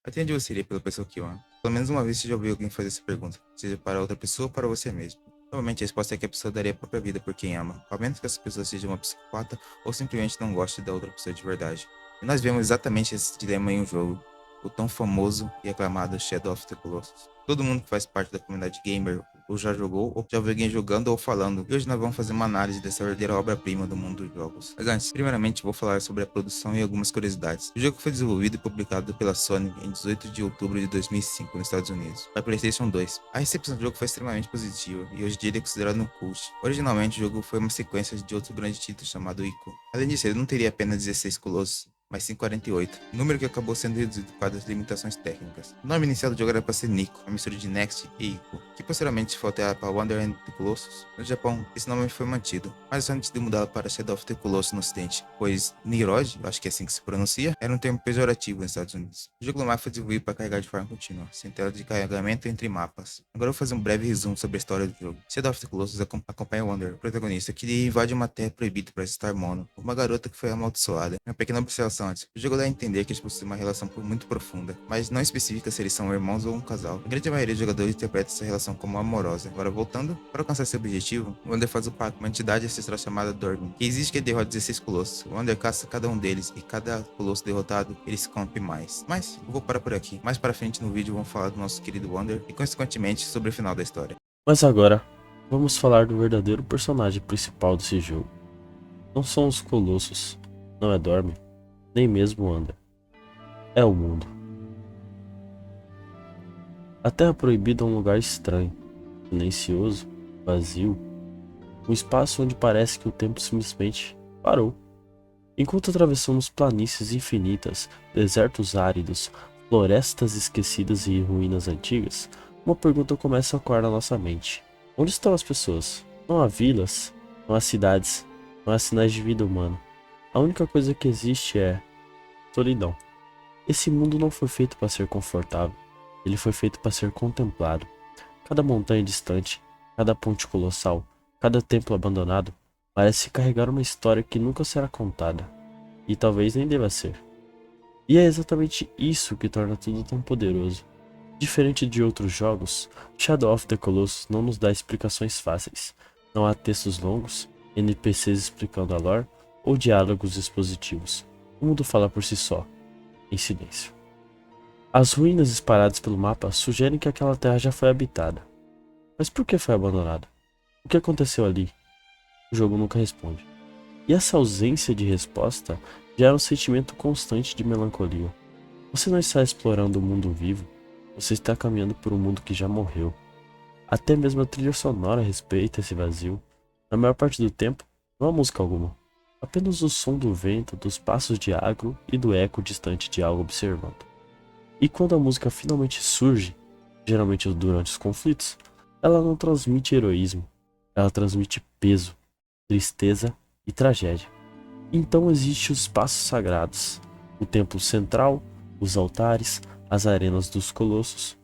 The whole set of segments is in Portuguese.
Até onde você iria pela pessoa que ama? Pelo menos uma vez você já ouviu alguém fazer essa pergunta, seja para outra pessoa ou para você mesmo. Normalmente a resposta é que a pessoa daria a própria vida por quem ama, ao menos que essa pessoa seja uma psicopata ou simplesmente não goste da outra pessoa de verdade. E nós vemos exatamente esse dilema em um jogo, o tão famoso e aclamado Shadow of the Colossus. Todo mundo que faz parte da comunidade gamer ou já jogou ou já viu alguém jogando ou falando. E hoje nós vamos fazer uma análise dessa verdadeira obra-prima do mundo dos jogos. Mas antes, primeiramente vou falar sobre a produção e algumas curiosidades. O jogo foi desenvolvido e publicado pela Sony em 18 de outubro de 2005 nos Estados Unidos, para PlayStation 2. A recepção do jogo foi extremamente positiva e hoje em dia ele é considerado um cult. Originalmente o jogo foi uma sequência de outro grande título chamado Ico. Além disso, ele não teria apenas 16 colossos, mas sim 48, número que acabou sendo reduzido por causa das limitações técnicas. O nome inicial do jogo era para ser Nico, uma mistura de Next e Ico, que posteriormente foi alterado para Wonder and the Colossus. No Japão, esse nome foi mantido, mas antes de mudá-lo para Shadow of the Colossus no ocidente, pois Nirod, acho que é assim que se pronuncia, era um termo pejorativo nos Estados Unidos. O jogo normal foi desenvolvido para carregar de forma contínua, sem tela de carregamento entre mapas. Agora eu vou fazer um breve resumo sobre a história do jogo. Shadow of the Colossus acompanha Wonder, o protagonista, que invade uma terra proibida para Star Mono, uma garota que foi amaldiçoada. Uma pequena observação antes. O jogo dá a entender que eles possuem uma relação muito profunda, mas não especifica se eles são irmãos ou um casal. A grande maioria dos jogadores interpreta essa relação como amorosa. Agora voltando, para alcançar seu objetivo, o Wander faz o pacto com uma entidade ancestral chamada Dormin, que exige que ele derrote 16 colossos. O Wander caça cada um deles e cada colosso derrotado, ele se corrompe mais. Mas eu vou parar por aqui. Mais para frente no vídeo vamos falar do nosso querido Wander e consequentemente sobre o final da história. Mas agora, vamos falar do verdadeiro personagem principal desse jogo. Não são os colossos, não é Dorme, nem mesmo Wanda. É o mundo. A Terra Proibida é um lugar estranho, silencioso, vazio, um espaço onde parece que o tempo simplesmente parou. Enquanto atravessamos planícies infinitas, desertos áridos, florestas esquecidas e ruínas antigas, uma pergunta começa a ecoar na nossa mente. Onde estão as pessoas? Não há vilas, não há cidades, não há sinais de vida humana. A única coisa que existe é solidão. Esse mundo não foi feito para ser confortável, ele foi feito para ser contemplado. Cada montanha distante, cada ponte colossal, cada templo abandonado parece carregar uma história que nunca será contada, e talvez nem deva ser. E é exatamente isso que torna tudo tão poderoso. Diferente de outros jogos, Shadow of the Colossus não nos dá explicações fáceis. Não há textos longos, NPCs explicando a lore ou diálogos expositivos. O mundo fala por si só, em silêncio. As ruínas espalhadas pelo mapa sugerem que aquela terra já foi habitada. Mas por que foi abandonada? O que aconteceu ali? O jogo nunca responde. E essa ausência de resposta gera um sentimento constante de melancolia. Você não está explorando o mundo vivo, você está caminhando por um mundo que já morreu. Até mesmo a trilha sonora respeita esse vazio. Na maior parte do tempo, não há música alguma. Apenas o som do vento, dos passos de água e do eco distante de algo observando. E quando a música finalmente surge, geralmente durante os conflitos, ela não transmite heroísmo, ela transmite peso, tristeza e tragédia. Então existem os espaços sagrados, o templo central, os altares, as arenas dos colossos.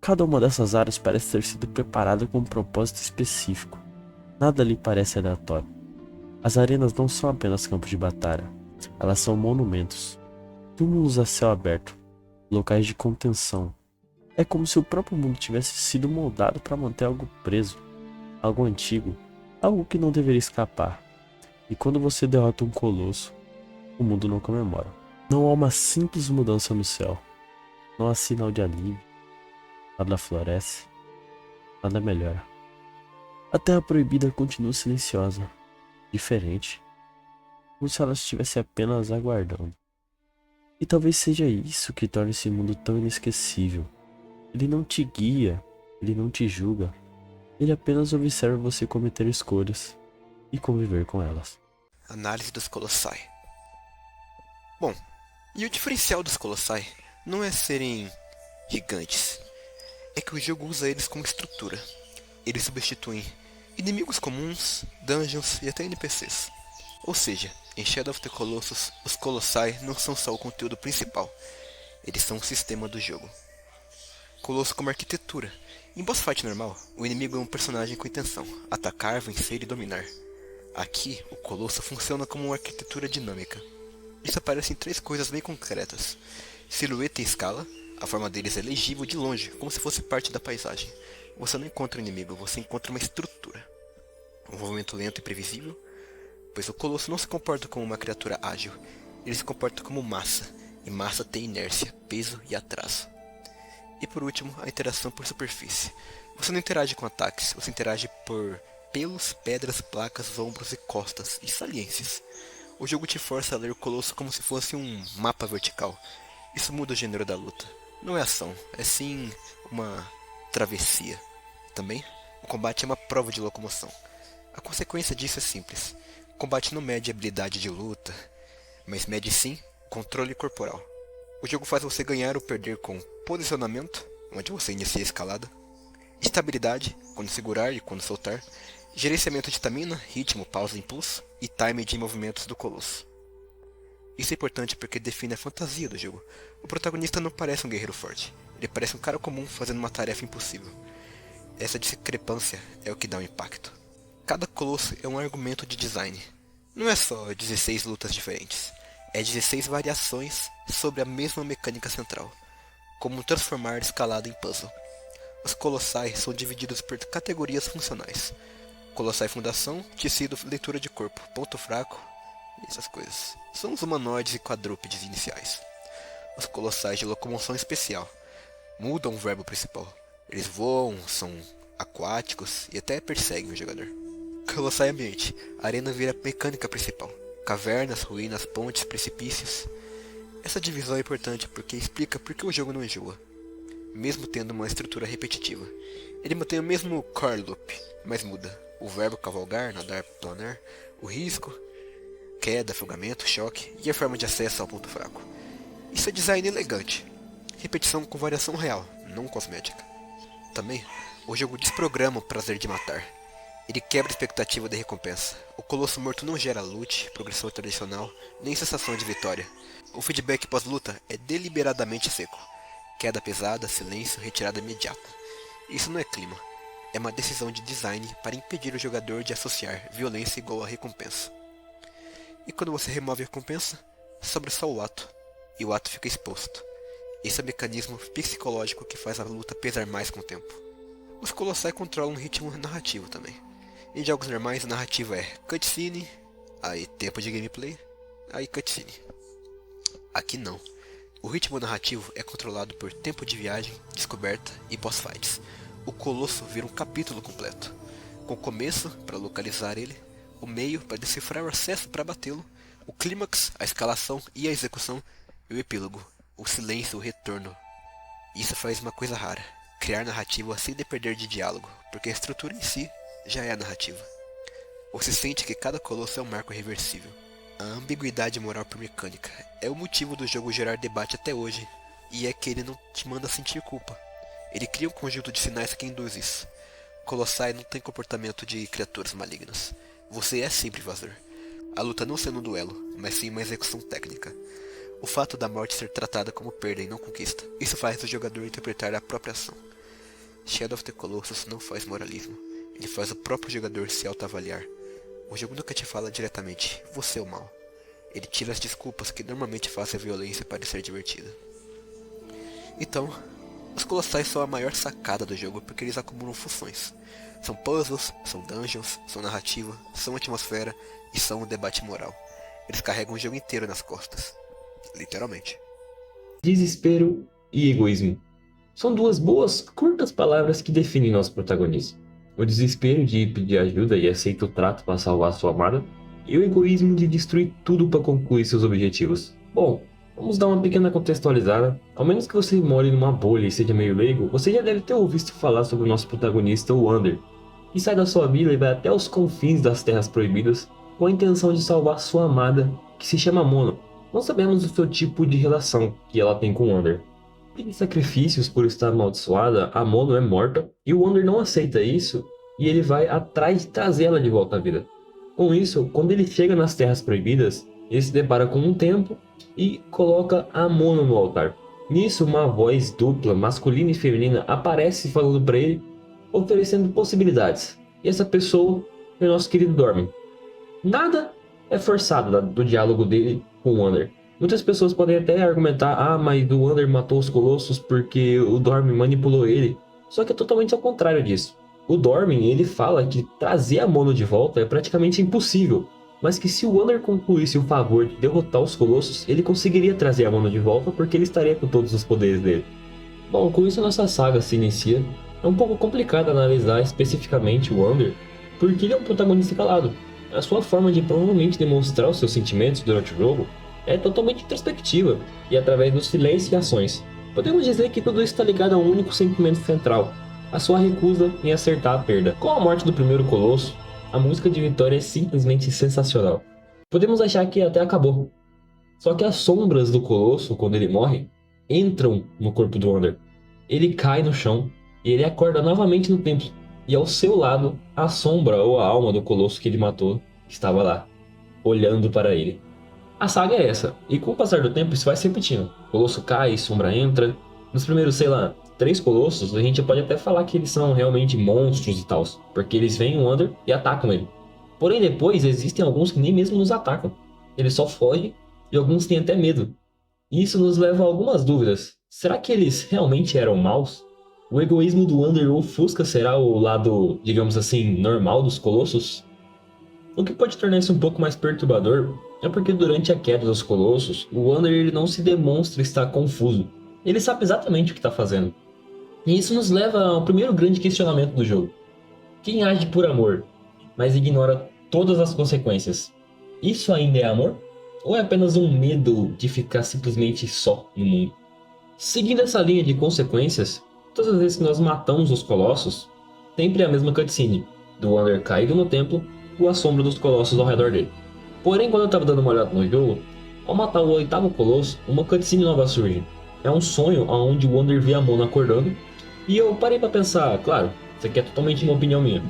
Cada uma dessas áreas parece ter sido preparada com um propósito específico. Nada ali parece aleatório. As arenas não são apenas campos de batalha, elas são monumentos, túmulos a céu aberto, locais de contenção. É como se o próprio mundo tivesse sido moldado para manter algo preso, algo antigo, algo que não deveria escapar. E quando você derrota um colosso, o mundo não comemora. Não há uma simples mudança no céu. Não há sinal de alívio. Nada floresce. Nada melhora. A Terra Proibida continua silenciosa, diferente, como se ela estivesse apenas aguardando. E talvez seja isso que torna esse mundo tão inesquecível. Ele não te guia, ele não te julga, ele apenas observa você cometer escolhas e conviver com elas. Análise dos Colossai. Bom, e o diferencial dos Colossai não é serem gigantes, é que o jogo usa eles como estrutura. Eles substituem inimigos comuns, dungeons e até NPCs. Ou seja, em Shadow of the Colossus, os Colossai não são só o conteúdo principal, eles são o sistema do jogo. Colosso como arquitetura. Em boss fight normal, o inimigo é um personagem com intenção, atacar, vencer e dominar. Aqui, o Colosso funciona como uma arquitetura dinâmica. Isso aparece em três coisas bem concretas: silhueta e escala, A forma deles é legível de longe, como se fosse parte da paisagem. Você não encontra um inimigo, você encontra uma estrutura. Um movimento lento e previsível, pois o Colosso não se comporta como uma criatura ágil. Ele se comporta como massa, e massa tem inércia, peso e atraso. E por último, a interação por superfície. Você não interage com ataques, você interage por pelos, pedras, placas, ombros e costas, e saliências. O jogo te força a ler o Colosso como se fosse um mapa vertical. Isso muda o gênero da luta. Não é ação, é sim uma travessia. Também, o combate é uma prova de locomoção. A consequência disso é simples. O combate não mede habilidade de luta, mas mede sim controle corporal. O jogo faz você ganhar ou perder com posicionamento, onde você inicia a escalada, estabilidade, quando segurar e quando soltar, gerenciamento de estamina, ritmo, pausa, impulso e time de movimentos do Colosso. Isso é importante porque define a fantasia do jogo. O protagonista não parece um guerreiro forte, ele parece um cara comum fazendo uma tarefa impossível. Essa discrepância é o que dá o impacto. Cada Colosso é um argumento de design. Não é só 16 lutas diferentes, é 16 variações sobre a mesma mecânica central, como transformar escalada em puzzle. Os Colossais são divididos por categorias funcionais. Colossai Fundação, Tecido, Leitura de Corpo, Ponto Fraco, essas coisas. São os humanoides e quadrúpedes iniciais. Os Colossais de Locomoção Especial mudam o verbo principal. Eles voam, são aquáticos e até perseguem o jogador. Colossai Ambiente. A arena vira a mecânica principal. Cavernas, ruínas, pontes, precipícios. Essa divisão é importante porque explica por que o jogo não enjoa, mesmo tendo uma estrutura repetitiva. Ele mantém o mesmo core loop, mas muda. O verbo cavalgar, nadar, planar, o risco, queda, afogamento, choque e a forma de acesso ao ponto fraco. Isso é design elegante. Repetição com variação real, não cosmética. Também, o jogo desprograma o prazer de matar. Ele quebra a expectativa de recompensa. O Colosso Morto não gera loot, progressão tradicional, nem sensação de vitória. O feedback pós-luta é deliberadamente seco. Queda pesada, silêncio, retirada imediata. Isso não é clima. É uma decisão de design para impedir o jogador de associar violência igual a recompensa. E quando você remove a recompensa, sobra só o ato. E o ato fica exposto. Esse é o mecanismo psicológico que faz a luta pesar mais com o tempo. Os Colossais controlam um ritmo narrativo também. Em jogos normais a narrativa é cutscene, aí tempo de gameplay, aí cutscene. Aqui não. O ritmo narrativo é controlado por tempo de viagem, descoberta e boss fights. O Colosso vira um capítulo completo, com o começo para localizar ele, o meio para decifrar o acesso para batê-lo, o clímax, a escalação e a execução, e o epílogo, o silêncio, o retorno. Isso faz uma coisa rara, criar narrativa sem depender de diálogo, porque a estrutura em si já é a narrativa. Você sente que cada Colosso é um marco irreversível. A ambiguidade moral por mecânica é o motivo do jogo gerar debate até hoje, e é que ele não te manda sentir culpa. Ele cria um conjunto de sinais que induz isso. Colossai não tem comportamento de criaturas malignas. Você é sempre invasor. A luta não sendo um duelo, mas sim uma execução técnica. O fato da morte ser tratada como perda e não conquista, isso faz o jogador interpretar a própria ação. Shadow of the Colossus não faz moralismo. Ele faz o próprio jogador se autoavaliar. O jogo nunca te fala diretamente, você é o mal. Ele tira as desculpas que normalmente fazem a violência parecer divertida. Então, os Colossais são a maior sacada do jogo porque eles acumulam funções. São puzzles, são dungeons, são narrativa, são atmosfera e são um debate moral. Eles carregam o jogo inteiro nas costas. Literalmente. Desespero e egoísmo. São duas boas, curtas palavras que definem nosso protagonista. O desespero de pedir ajuda e aceitar o trato para salvar sua amada, e o egoísmo de destruir tudo para concluir seus objetivos. Bom, vamos dar uma pequena contextualizada. Ao menos que você more numa bolha e seja meio leigo, você já deve ter ouvido falar sobre o nosso protagonista, o Wander, que sai da sua vila e vai até os confins das Terras Proibidas com a intenção de salvar sua amada, que se chama Mono. Não sabemos o seu tipo de relação que ela tem com o Wander. Em sacrifícios por estar amaldiçoada, a Mono é morta e o Wander não aceita isso e ele vai atrás de trazê-la de volta à vida. Com isso, quando ele chega nas Terras Proibidas, ele se depara com um templo e coloca a Mono no altar. Nisso, uma voz dupla, masculina e feminina, aparece falando para ele, oferecendo possibilidades. E essa pessoa é o nosso querido Dormin. Nada é forçado do diálogo dele com o Wander. Muitas pessoas podem até argumentar, mas o Wander matou os Colossos porque o Dormin manipulou ele. Só que é totalmente ao contrário disso. O Dormin, ele fala que trazer a Mono de volta é praticamente impossível, mas que se o Wander concluísse o favor de derrotar os Colossos, ele conseguiria trazer a Mono de volta porque ele estaria com todos os poderes dele. Bom, com isso a nossa saga se inicia. É um pouco complicado analisar especificamente o Wander, porque ele é um protagonista calado. A sua forma de provavelmente demonstrar os seus sentimentos durante o jogo é totalmente introspectiva, e através dos silêncios e ações. Podemos dizer que tudo isso está ligado a um único sentimento central, a sua recusa em acertar a perda. Com a morte do primeiro Colosso, a música de vitória é simplesmente sensacional. Podemos achar que até acabou. Só que as sombras do Colosso, quando ele morre, entram no corpo do Wander. Ele cai no chão e ele acorda novamente no templo. E ao seu lado, a sombra ou a alma do Colosso que ele matou estava lá, olhando para ele. A saga é essa, e com o passar do tempo isso vai se repetindo. Colosso cai, sombra entra. Nos primeiros, 3 Colossos, a gente pode até falar que eles são realmente monstros e tal, porque eles veem o Wander e atacam ele. Porém depois existem alguns que nem mesmo nos atacam. Eles só fogem e alguns têm até medo. E isso nos leva a algumas dúvidas. Será que eles realmente eram maus? O egoísmo do Wander ofusca será o lado, digamos assim, normal dos Colossos? O que pode tornar isso um pouco mais perturbador é porque durante a queda dos Colossos, o Wander ele não se demonstra estar confuso. Ele sabe exatamente o que está fazendo. E isso nos leva ao primeiro grande questionamento do jogo. Quem age por amor, mas ignora todas as consequências, isso ainda é amor? Ou é apenas um medo de ficar simplesmente só no mundo? Seguindo essa linha de consequências, todas as vezes que nós matamos os Colossos, sempre é a mesma cutscene, do Wander caído no templo com a sombra dos Colossos ao redor dele. Porém, quando eu estava dando uma olhada no jogo, ao matar o 8º Colosso, uma cutscene nova surge. É um sonho onde o Wander vê a Mono acordando, e eu parei para pensar, claro, isso aqui é totalmente uma opinião minha.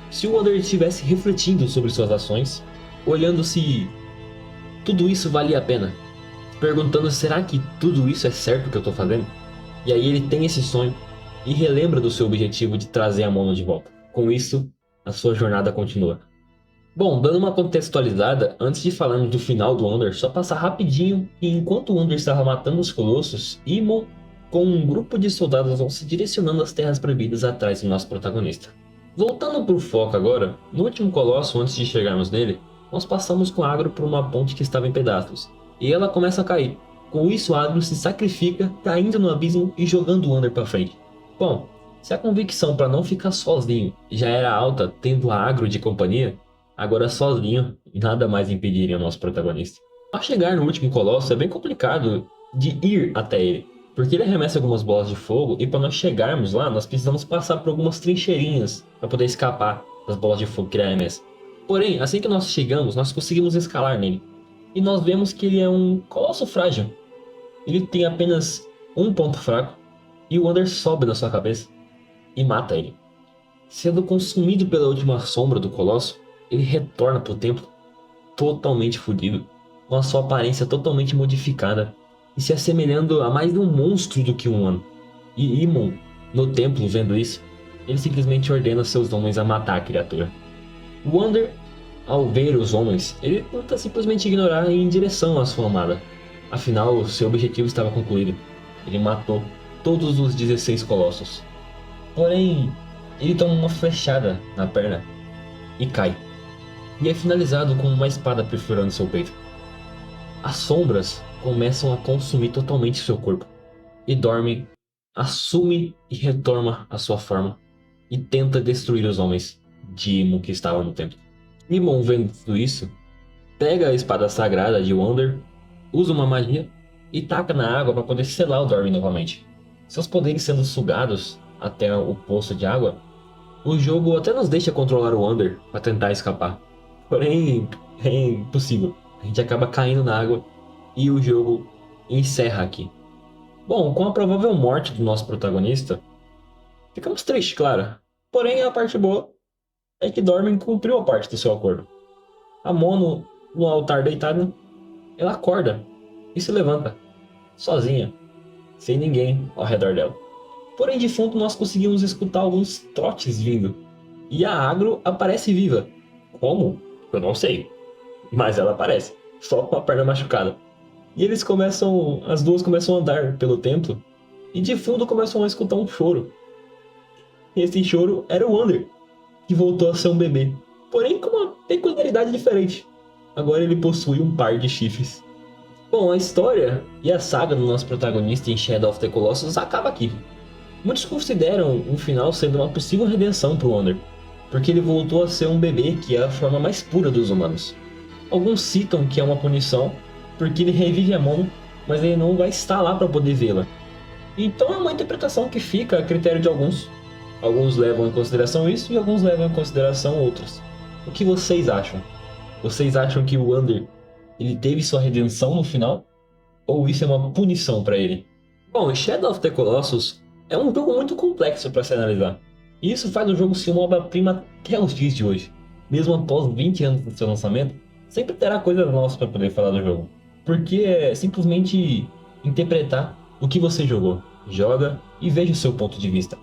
Se o Wander estivesse refletindo sobre suas ações, olhando se tudo isso valia a pena, perguntando será que tudo isso é certo que eu estou fazendo? E aí ele tem esse sonho e relembra do seu objetivo de trazer a Mono de volta. Com isso, a sua jornada continua. Bom, dando uma contextualizada, antes de falarmos do final do Wander, só passar rapidinho que enquanto o Wander estava matando os Colossos, Imo com um grupo de soldados vão se direcionando às Terras Proibidas atrás do nosso protagonista. Voltando para o foco agora, no último Colosso, antes de chegarmos nele, nós passamos com Agro por uma ponte que estava em pedaços, e ela começa a cair. Com isso, Agro se sacrifica, caindo no abismo e jogando o Wander para frente. Bom, se a convicção para não ficar sozinho já era alta tendo a Agro de companhia, agora sozinho, nada mais impediria o nosso protagonista. Ao chegar no último Colosso é bem complicado de ir até ele, porque ele arremessa algumas bolas de fogo e para nós chegarmos lá nós precisamos passar por algumas trincheirinhas para poder escapar das bolas de fogo que ele arremessa. Porém, assim que nós chegamos, nós conseguimos escalar nele, e nós vemos que ele é um colosso frágil. Ele tem apenas um ponto fraco, e o Wander sobe na sua cabeça e mata ele. Sendo consumido pela última sombra do colosso, ele retorna para o templo totalmente fodido, com a sua aparência totalmente modificada e se assemelhando a mais um monstro do que um humano. E Imon, no templo, vendo isso, ele simplesmente ordena seus homens a matar a criatura. O Wander, ao ver os homens, ele tenta simplesmente ignorar e ir em direção à sua amada. Afinal, seu objetivo estava concluído. Ele matou todos os 16 colossos. Porém, ele toma uma flechada na perna e cai. E é finalizado com uma espada perfurando seu peito. As sombras começam a consumir totalmente seu corpo. E Dormin assume e retorna a sua forma e tenta destruir os homens de Imon que estavam no templo. Imon, vendo tudo isso, pega a espada sagrada de Wander, usa uma magia e taca na água para poder selar o Dormin novamente. Seus poderes sendo sugados até o poço de água, o jogo até nos deixa controlar o Wander para tentar escapar. Porém, é impossível. A gente acaba caindo na água e o jogo encerra aqui. Bom, com a provável morte do nosso protagonista, ficamos tristes, claro. Porém, a parte boa é que Dormin cumpriu a parte do seu acordo. A Mono, no altar deitada, ela acorda e se levanta, sozinha, sem ninguém ao redor dela. Porém, de fundo, nós conseguimos escutar alguns trotes vindo. E a Agro aparece viva. Como? Eu não sei. Mas ela aparece, só com a perna machucada. E as duas começam a andar pelo templo, e de fundo começam a escutar um choro. E esse choro era o Wander, que voltou a ser um bebê, porém com uma peculiaridade diferente. Agora ele possui um par de chifres. Bom, a história e a saga do nosso protagonista em Shadow of the Colossus acaba aqui. Muitos consideram o final sendo uma possível redenção para o Wander, porque ele voltou a ser um bebê que é a forma mais pura dos humanos. Alguns citam que é uma punição, porque ele revive a Momo, mas ele não vai estar lá para poder vê-la. Então é uma interpretação que fica a critério de alguns. Alguns levam em consideração isso e alguns levam em consideração outros. O que vocês acham? Vocês acham que o Wander ele teve sua redenção no final? Ou isso é uma punição para ele? Bom, Shadow of the Colossus é um jogo muito complexo para se analisar. E isso faz o jogo ser uma obra-prima até os dias de hoje. Mesmo após 20 anos do seu lançamento, sempre terá coisas novas para poder falar do jogo. Porque é simplesmente interpretar o que você jogou, joga e veja o seu ponto de vista.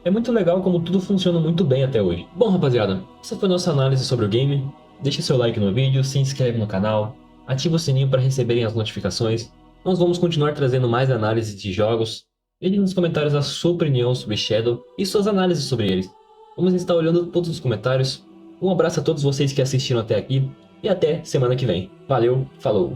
É muito legal como tudo funciona muito bem até hoje. Bom, rapaziada, essa foi nossa análise sobre o game. Deixe seu like no vídeo, se inscreve no canal, ativa o sininho para receberem as notificações. Nós vamos continuar trazendo mais análises de jogos. Deixe nos comentários a sua opinião sobre Shadow e suas análises sobre eles. Vamos estar olhando todos os comentários. Um abraço a todos vocês que assistiram até aqui e até semana que vem. Valeu, falou!